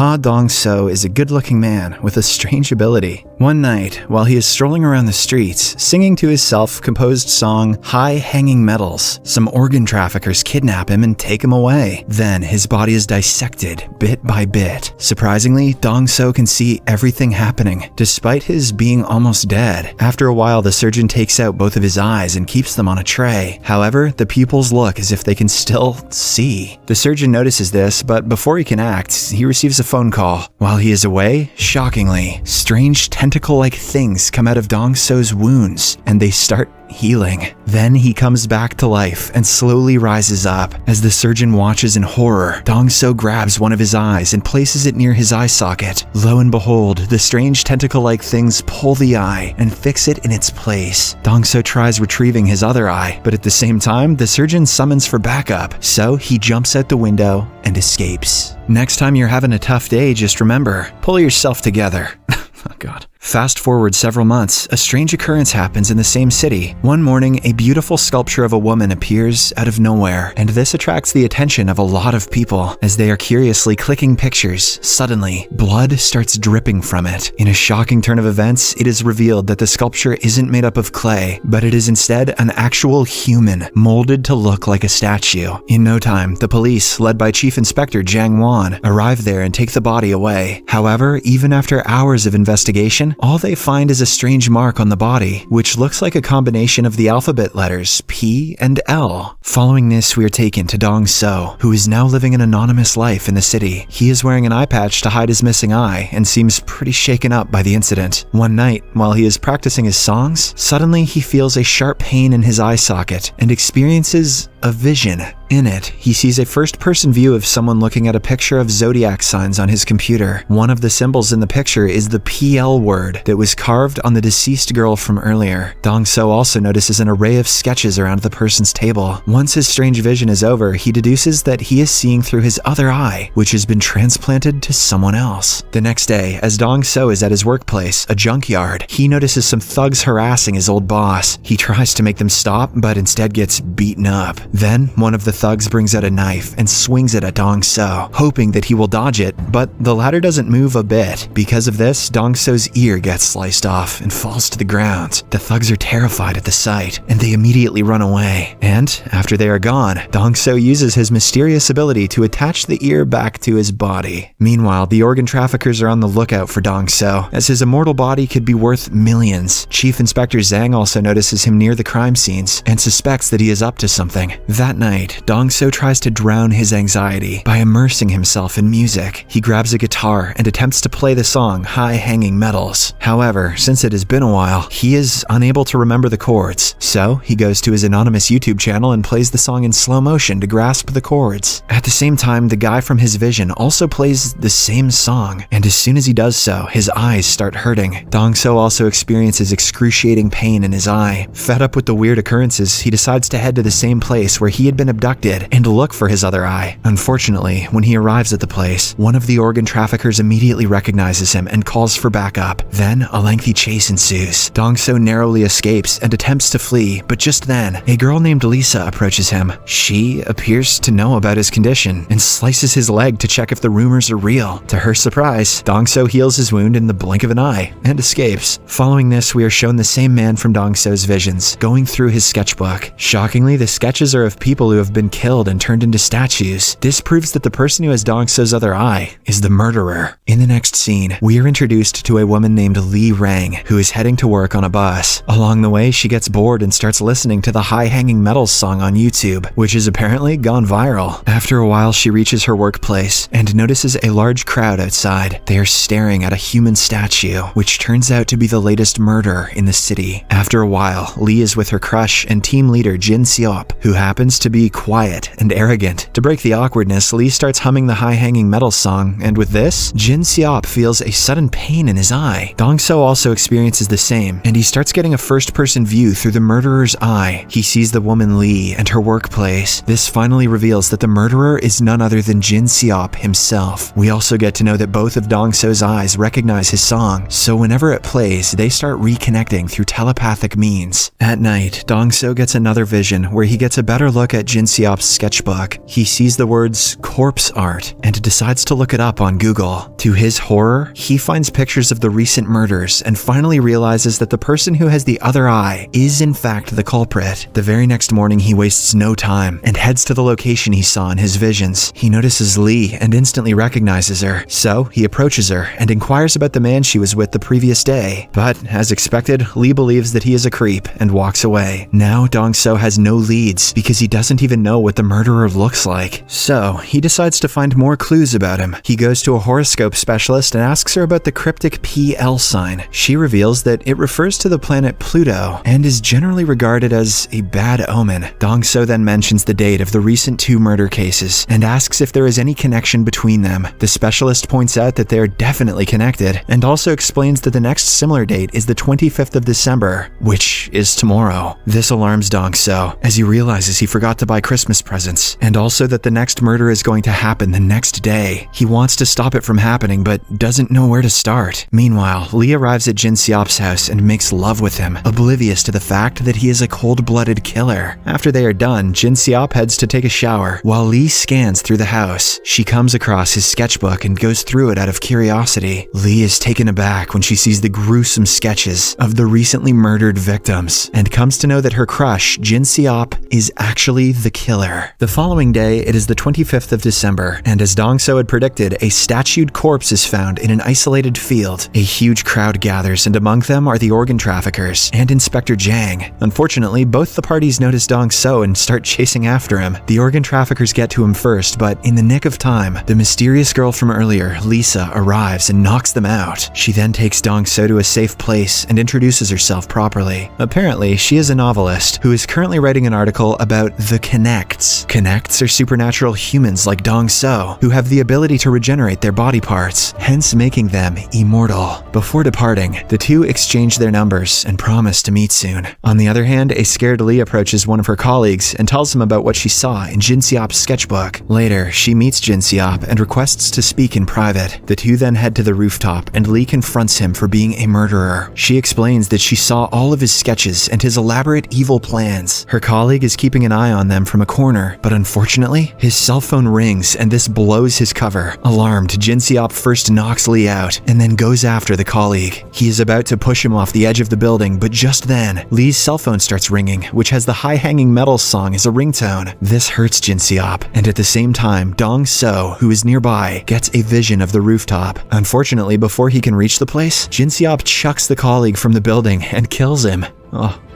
Ha Dong-so is a good-looking man with a strange ability. One night, while he is strolling around the streets, singing to his self-composed song, High Hanging Metals, some organ traffickers kidnap him and take him away. Then, his body is dissected, bit by bit. Surprisingly, Dong-so can see everything happening, despite his being almost dead. After a while, the surgeon takes out both of his eyes and keeps them on a tray. However, the pupils look as if they can still see. The surgeon notices this, but before he can act, he receives a phone call. While he is away, shockingly, strange tentacle-like things come out of Dong-so's wounds, and they start healing. Then he comes back to life and slowly rises up. As the surgeon watches in horror, Dong-so grabs one of his eyes and places it near his eye socket. Lo and behold, the strange tentacle-like things pull the eye and fix it in its place. Dong-so tries retrieving his other eye, but at the same time, the surgeon summons for backup, so he jumps out the window and escapes. Next time you're having a tough day, just remember, pull yourself together. Oh God. Fast forward several months, a strange occurrence happens in the same city. One morning, a beautiful sculpture of a woman appears out of nowhere, and this attracts the attention of a lot of people. As they are curiously clicking pictures, suddenly, blood starts dripping from it. In a shocking turn of events, it is revealed that the sculpture isn't made up of clay, but it is instead an actual human, molded to look like a statue. In no time, the police, led by Chief Inspector Jang Won, arrive there and take the body away. However, even after hours of investigation, all they find is a strange mark on the body, which looks like a combination of the alphabet letters P and L. Following this, we are taken to Dong-so, who is now living an anonymous life in the city. He is wearing an eye patch to hide his missing eye and seems pretty shaken up by the incident. One night, while he is practicing his songs, suddenly he feels a sharp pain in his eye socket and experiences a vision. In it, he sees a first-person view of someone looking at a picture of zodiac signs on his computer. One of the symbols in the picture is the PL word that was carved on the deceased girl from earlier. Dong-so also notices an array of sketches around the person's table. Once his strange vision is over, he deduces that he is seeing through his other eye, which has been transplanted to someone else. The next day, as Dong-so is at his workplace, a junkyard, he notices some thugs harassing his old boss. He tries to make them stop, but instead gets beaten up. Then, one of the thugs brings out a knife and swings it at Dong-so, hoping that he will dodge it, but the latter doesn't move a bit. Because of this, Dong-so's ear gets sliced off and falls to the ground. The thugs are terrified at the sight, and they immediately run away. And, after they are gone, Dong-so uses his mysterious ability to attach the ear back to his body. Meanwhile, the organ traffickers are on the lookout for Dong-so, as his immortal body could be worth millions. Chief Inspector Zhang also notices him near the crime scenes, and suspects that he is up to something. That night, Dong-so tries to drown his anxiety by immersing himself in music. He grabs a guitar and attempts to play the song High Hanging Metals. However, since it has been a while, he is unable to remember the chords, so he goes to his anonymous YouTube channel and plays the song in slow motion to grasp the chords. At the same time, the guy from his vision also plays the same song, and as soon as he does so, his eyes start hurting. Dong-so also experiences excruciating pain in his eye. Fed up with the weird occurrences, he decides to head to the same place where he had been abducted and look for his other eye. Unfortunately, when he arrives at the place, one of the organ traffickers immediately recognizes him and calls for backup. Then, a lengthy chase ensues. Dong-so narrowly escapes and attempts to flee, but just then, a girl named Lisa approaches him. She appears to know about his condition and slices his leg to check if the rumors are real. To her surprise, Dong-so heals his wound in the blink of an eye and escapes. Following this, we are shown the same man from Dong-so's visions, going through his sketchbook. Shockingly, the sketches are of people who have been killed and turned into statues. This proves that the person who has Dong-so's other eye is the murderer. In the next scene, we are introduced to a woman named Lee Rang, who is heading to work on a bus. Along the way, she gets bored and starts listening to the High Hanging Metals song on YouTube, which has apparently gone viral. After a while, she reaches her workplace and notices a large crowd outside. They are staring at a human statue, which turns out to be the latest murder in the city. After a while, Lee is with her crush and team leader Jin Seop, who happens to be quiet and arrogant. To break the awkwardness, Lee starts humming the High Hanging Metals song, and with this, Jin Seop feels a sudden pain in his eye. Dong-so also experiences the same, and he starts getting a first-person view through the murderer's eye. He sees the woman Lee and her workplace. This finally reveals that the murderer is none other than Jin Seop himself. We also get to know that both of Dong-so's eyes recognize his song, so whenever it plays, they start reconnecting through telepathic means. At night, Dong-so gets another vision where he gets a better look at Jin Seop Siop's sketchbook. He sees the words corpse art and decides to look it up on Google. To his horror, he finds pictures of the recent murders and finally realizes that the person who has the other eye is in fact the culprit. The very next morning, he wastes no time and heads to the location he saw in his visions. He notices Lee and instantly recognizes her, so he approaches her and inquires about the man she was with the previous day. But as expected, Lee believes that he is a creep and walks away. Now Dong-so has no leads because he doesn't even know what the murderer looks like. So he decides to find more clues about him. He goes to a horoscope specialist and asks her about the cryptic PL sign. She reveals that it refers to the planet Pluto and is generally regarded as a bad omen. Dong-so then mentions the date of the recent 2 murder cases and asks if there is any connection between them. The specialist points out that they are definitely connected and also explains that the next similar date is the 25th of December, which is tomorrow. This alarms Dong-so as he realizes he forgot to buy Christmas presents and also that the next murder is going to happen the next day. He wants to stop it from happening but doesn't know where to start. Meanwhile, Lee arrives at Jin Siop's house and makes love with him, oblivious to the fact that he is a cold-blooded killer. After they are done, Jin Siop heads to take a shower while Lee scans through the house. She comes across his sketchbook and goes through it out of curiosity. Lee is taken aback when she sees the gruesome sketches of the recently murdered victims and comes to know that her crush, Jin Siop, is actually the killer. The following day, it is the 25th of December, and as Dong-so had predicted, a statued corpse is found in an isolated field. A huge crowd gathers, and among them are the organ traffickers and Inspector Jang. Unfortunately, both the parties notice Dong-so and start chasing after him. The organ traffickers get to him first, but in the nick of time, the mysterious girl from earlier, Lisa, arrives and knocks them out. She then takes Dong-so to a safe place and introduces herself properly. Apparently, she is a novelist who is currently writing an article about the Connects. Connects are supernatural humans like Dong-so who have the ability to regenerate their body parts, hence making them immortal. Before departing, the two exchange their numbers and promise to meet soon. On the other hand, a scared Lee approaches one of her colleagues and tells him about what she saw in Jin Siop's sketchbook. Later, she meets Jin Siop and requests to speak in private. The two then head to the rooftop and Lee confronts him for being a murderer. She explains that she saw all of his sketches and his elaborate evil plans. Her colleague is keeping an eye on them from a corner, but unfortunately, his cell phone rings and this blows his cover. Alarmed, Jin Siop first knocks Lee out and then goes after the colleague. He is about to push him off the edge of the building, but just then, Lee's cell phone starts ringing, which has the high-hanging metal song as a ringtone. This hurts Jin Siop, and at the same time, Dong-so, who is nearby, gets a vision of the rooftop. Unfortunately, before he can reach the place, Jin Siop chucks the colleague from the building and kills him.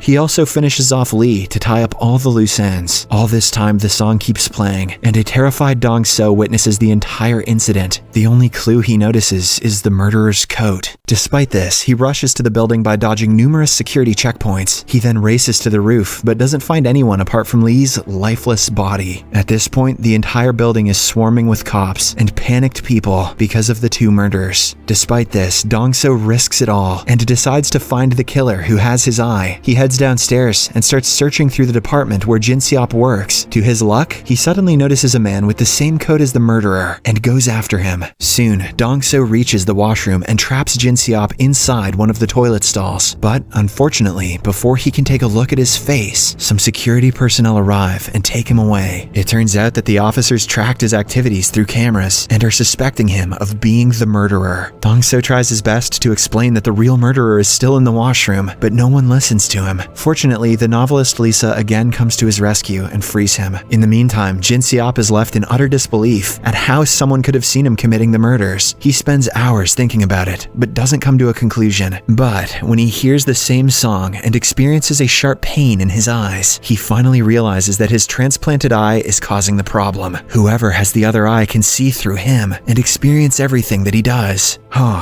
He also finishes off Lee to tie up all the loose ends. All this time, the song keeps playing, and a terrified Dong-so witnesses the entire incident. The only clue he notices is the murderer's coat. Despite this, he rushes to the building by dodging numerous security checkpoints. He then races to the roof, but doesn't find anyone apart from Lee's lifeless body. At this point, the entire building is swarming with cops and panicked people because of the two murders. Despite this, Dong-so risks it all and decides to find the killer who has his eye. He heads downstairs and starts searching through the department where Jin Siop works. To his luck, he suddenly notices a man with the same coat as the murderer and goes after him. Soon, Dong-so reaches the washroom and traps Jin Siop inside one of the toilet stalls. But unfortunately, before he can take a look at his face, some security personnel arrive and take him away. It turns out that the officers tracked his activities through cameras and are suspecting him of being the murderer. Dong-so tries his best to explain that the real murderer is still in the washroom, but no one listens to him. Fortunately, the novelist Lisa again comes to his rescue and frees him. In the meantime, Jin Siop is left in utter disbelief at how someone could have seen him committing the murders. He spends hours thinking about it, but doesn't come to a conclusion. But when he hears the same song and experiences a sharp pain in his eyes, he finally realizes that his transplanted eye is causing the problem. Whoever has the other eye can see through him and experience everything that he does.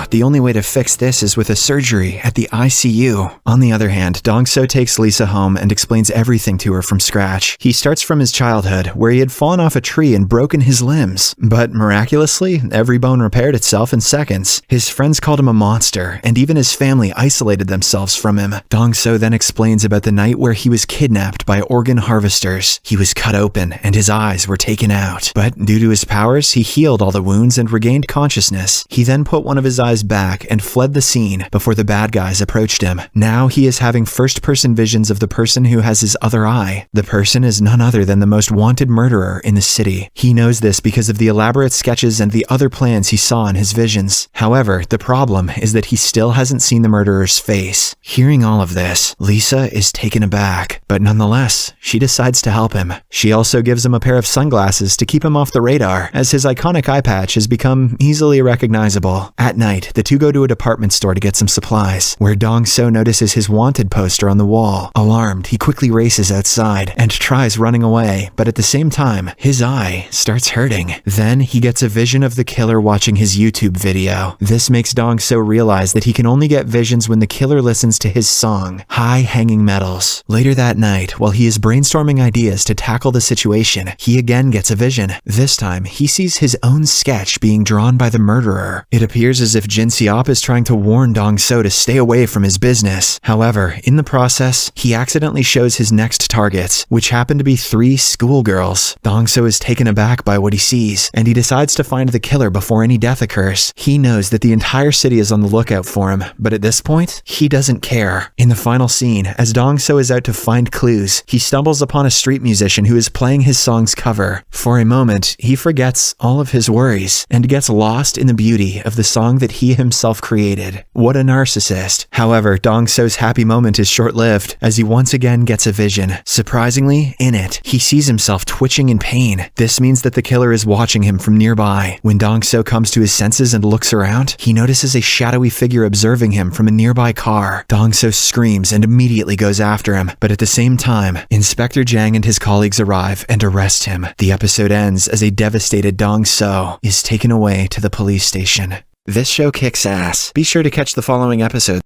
The only way to fix this is with a surgery at the ICU. On the other hand, Dong-so takes Lisa home and explains everything to her from scratch. He starts from his childhood, where he had fallen off a tree and broken his limbs. But miraculously, every bone repaired itself in seconds. His friends called him a monster, and even his family isolated themselves from him. Dong-so then explains about the night where he was kidnapped by organ harvesters. He was cut open, and his eyes were taken out. But due to his powers, he healed all the wounds and regained consciousness. He then put one of of his eyes back and fled the scene before the bad guys approached him. Now he is having first-person visions of the person who has his other eye. The person is none other than the most wanted murderer in the city. He knows this because of the elaborate sketches and the other plans he saw in his visions. However, the problem is that he still hasn't seen the murderer's face. Hearing all of this, Lisa is taken aback, but nonetheless, she decides to help him. She also gives him a pair of sunglasses to keep him off the radar, as his iconic eye patch has become easily recognizable. At night, the two go to a department store to get some supplies, where Dong-so notices his wanted poster on the wall. Alarmed, he quickly races outside and tries running away, but at the same time, his eye starts hurting. Then he gets a vision of the killer watching his YouTube video. This makes Dong-so realize that he can only get visions when the killer listens to his song, High Hanging Metals. Later that night, while he is brainstorming ideas to tackle the situation, he again gets a vision. This time, he sees his own sketch being drawn by the murderer. It appears as if Jin Seop is trying to warn Dong-so to stay away from his business. However, in the process, he accidentally shows his next targets, which happen to be 3 schoolgirls. Dong-so is taken aback by what he sees, and he decides to find the killer before any death occurs. He knows that the entire city is on the lookout for him, but at this point, he doesn't care. In the final scene, as Dong-so is out to find clues, he stumbles upon a street musician who is playing his song's cover. For a moment, he forgets all of his worries and gets lost in the beauty of the song that he himself created. What a narcissist. However, Dong-so's happy moment is short-lived, as he once again gets a vision. Surprisingly, in it, he sees himself twitching in pain. This means that the killer is watching him from nearby. When Dong-so comes to his senses and looks around, he notices a shadowy figure observing him from a nearby car. Dong-so screams and immediately goes after him, but at the same time, Inspector Jang and his colleagues arrive and arrest him. The episode ends as a devastated Dong-so is taken away to the police station. This show kicks ass. Be sure to catch the following episodes